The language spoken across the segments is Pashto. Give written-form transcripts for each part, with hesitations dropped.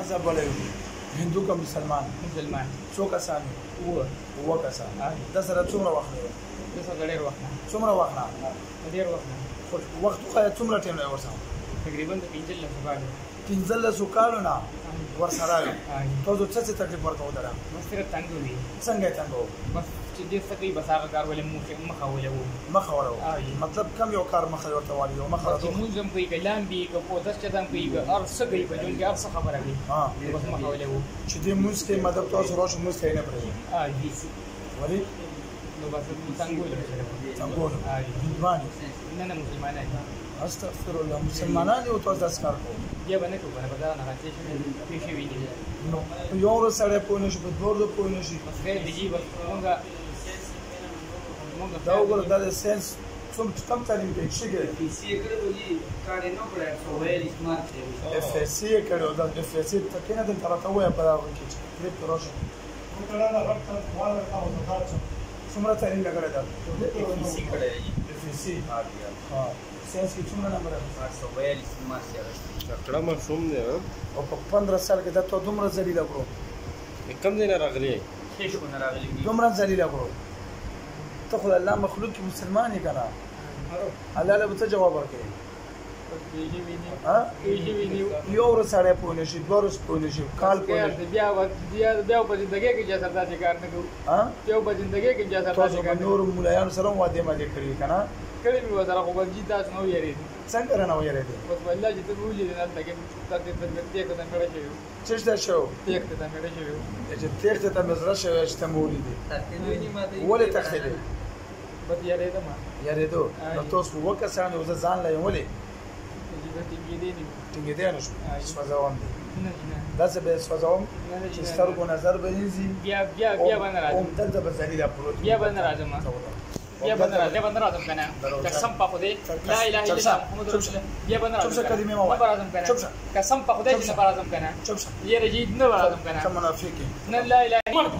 مذهب ولې هندو که مسلمان څو کسان اووه کسان دا سره څومره وخت دی ډېر وخت څومره وخت نه ډېر وخت خو وخت وښایه څومره ټایم دی ورسره تقریبا د 15 کالو نه ورسره وي تاسو څه څه تکلیف ورکوو دره بس صرف تنګ وي څنګه یې تنګ وو بس چې ډېر څه کوي بس هغه کار ولې مخه ولوو مخه ولوو مطلب کم یو کار مخه ورته وایي یو مخه چې مونځ هم کوي که لامبي که پودس چدم کوي که هر څه کوي په ژوند کې هر څه خبره کوي بس مخه ولوو چې دې مونځ کې مطلب تاسو راشئ مونځ ته یې نه پرېږدي ولې نو بس څنګهول څنګهول هندوان نه مسلمانان استغفر الله مسلمانان یو تاسو داس کار کوو بیا به نه کوو کنه به دا نه راځي چې پیښې ویني نو یو ورځ سړی پوه نه شي په دوه ورځو پوه نه شي بس خیر دی جی بس مونږ دا وګوره دا د ساینس کم تعلیم کوي څه کوي FSC یې کړی و دا FSC ته کېنه دلته راته ووایه په دغه کې چې کلیپ کې راشي څومره تعلیم یې کړی دا FSC ساینس کې څومره نمبر تکړه ماشوم دی او په 15 سال کې دا ته دومره ذلیله کړو کم ځای نه راغلی دومره ذلیله کړو ته خو الله مخلوق کې مسلمان یې که نه الله له به څه جواب ورکوي یو ورځ سړی پوه نه شي دوه ورځ پوه نه شي کال پوه نه شي بیا په زندګۍ کې اجازه داسې کار نه کوو بیا په زندګۍ کې اجازه تاسو په نورو ملایانو سره هم وعدې مدې کړي که نه کړی مې ورسره خو بس جي تاسو نه ویرېدې څنګه رانه ویرېدې بس والله چې ته ولیدې هلته کې تاسې تېښته ته مېړه شوي څه شته شوی تېښته ته مېړه شوي چې تېښتې ته مې زړه شوی چې ته مې ولیدې ولې تښتېدې بس یارېدم یارېدو نو تاسو اووه کسان یو زه ځان له یم ولې ټینګېدی نه شو سوځوم دی داسې به یې سوځوم چې سترګو نظر به یېځي بیا به نه راځم دلته به ذلیله پروت بیا به نه راځم بیا به نه راځم که نه قسم په خدای لا اله الا الله محمد رسول الله بیا به نه راځم چوپ شه کلمې مه وایه راځم که نه قسم په خدای چې نه به راځم که نه چوپ شه یاره جي نه به راځم که نه ته منافق یې نه لا اله الا الله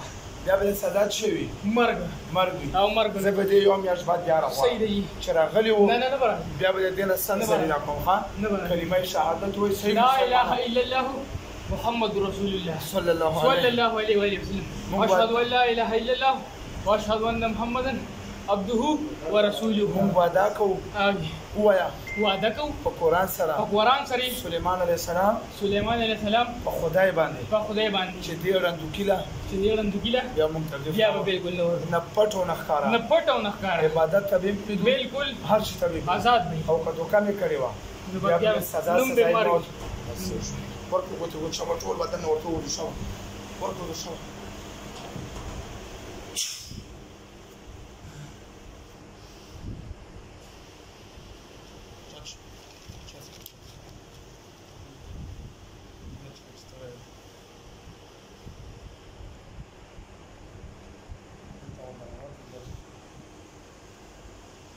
بیا به دې سزا څه وي مرګ وي او مرګ زه به دې یو میاشت بعد بیا راغواړم صحیح دی چې راغلي وو نه به راځم بیا به دې دې نه سم ذلیله کوم ښه کلمه شهادت وایي صحیح لا اله الا الله محمد رسول الله صلى الله عليه وسلم واشهد ان لا اله الا الله واشهد ان محمدا عبده ورسوله مونږ وعده کوو ووایه وعده کوو په قرآن سره سلیمان علیه السلام په خدای باندې چې دې ړندوکیله بیا مونږ ته بالکل نه پټ او نه ښکاره عبادت ته به بالکل هر شي ته آزاد او که دوکه مې کړې وه بیا به سزا ورکړو ګوتې وچوه ټول بدن ورته وشوه ورکړو وشوه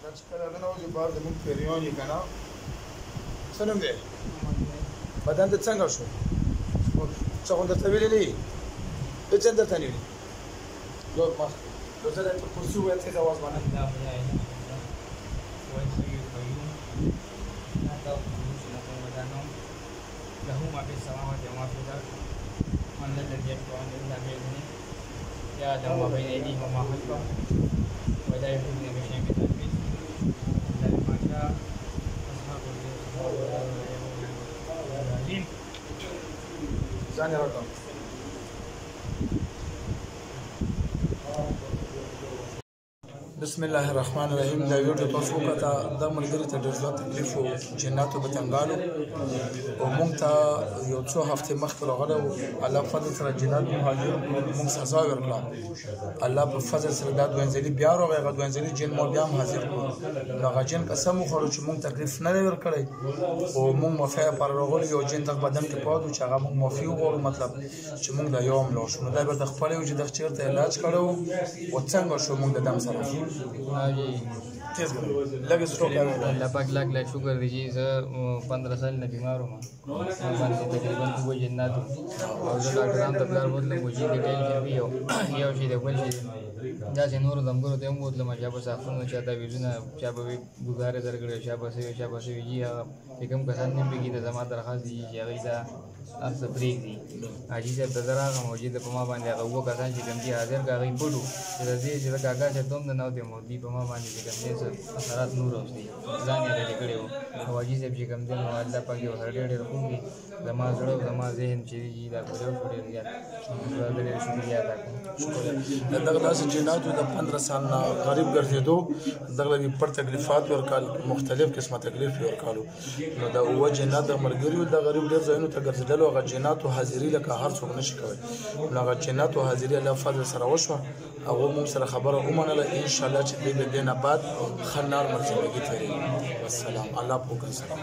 دا چې کله ننوځي بهر زموږ پیریان یې که نه څه نوم دی بدن ته څنګه شو څه خو درته ویلي نه وي هېڅ هم درته نه ویلي یو زه درته کرسي وویل تیز اواز باندې له ما في السماوات وما في الأرض من ذا الذي يشفع إلا بإذنه يعلم ما بين أيديهم وما خلفهم ولا يحيطون بشيء من علمه إلا بما شاء أصحاب العليم ځان یې راکړه بسم الله الرحمن الرحیم دا ویډیو تاسو وکړه دا ملګري ته ډېر زیات تکلیف و جناتو په تنګالو او موږ ته یو څو هفتې مخکې راغلی و الله په فضل سره جنات مهاجر موږ سزا ورکړه الله په فضل سره دا دوینځلي بیا راغی هغه دوینځلي جن مو بیا هم حاضر کړو نو هغه جن قسم وخوړو چې موږ تکلیف نه دی ورکړی او موږ معافۍ لپاره راغلي یو جن دغه بدن کې پاتې و چې هغه موږ معافي وغواړو مطلب چې موږ دا یو هم لاړ شو نو دا بېرته خپله و چې دغه چېرته علاج کړی و او څنګه شو موږ د دم سره تیز لگے سٹروک ہے اللہ پاک لاکھ لاکھ شکر دیجیے سر 15 سال نے بیمار ہوں میں تقریباً وہ جنات ہوں اور جو ڈاکٹران تبلار بودلم وہ جی ڈیٹیل کی بھی ہو یا شي د بل شي دا چې نور دمګرو ته هم بوتلم چې به صافونه چا دا ویزونه چا به ګزارې درکړې چا به سوي جي کوم کسان نه بګي د زما درخواست دي چې هغه دا هر څه پرېږدي. حاجي صاحب ته زه راغلم او حاجي صاحب په ما باندې هغه اووه کسان چې کوم دي حاضر که هغوی پټ وو چې د دې چې د کاکا صاحب ته هم د ناوتې مودي په ما باندې چې کوم دی څه اثرات نور اوسدي ځان یې ډډې کړی وو. او حاجي صاحب چې کوم دی نو الله پاک یو هر ډېر خوب وي. زما زړه او زما ذهن چې دي دا پوره شو ډېر زیات زه ډېر شکریه ادا کوم. دغه داسې جناتو د 15 سال نه غریب ګرځېدو دغه لږ پر تکلیفات ورکال مختلف قسمه تکلیف ورکالو نو دا اوه جنات د ملګریو د غریب ډېر ځایونو ته ګرځېدلو هغه جناتو حاضري لکه هر څوک نشي کولی نو هغه جناتو حاضري الله فضل سره وشوه هغه موږ سره خبره ومنله انشاءالله چې دوی له دې نه بعد ښه نارمل زندګي تېروي. والسلام الله پوکن سلام.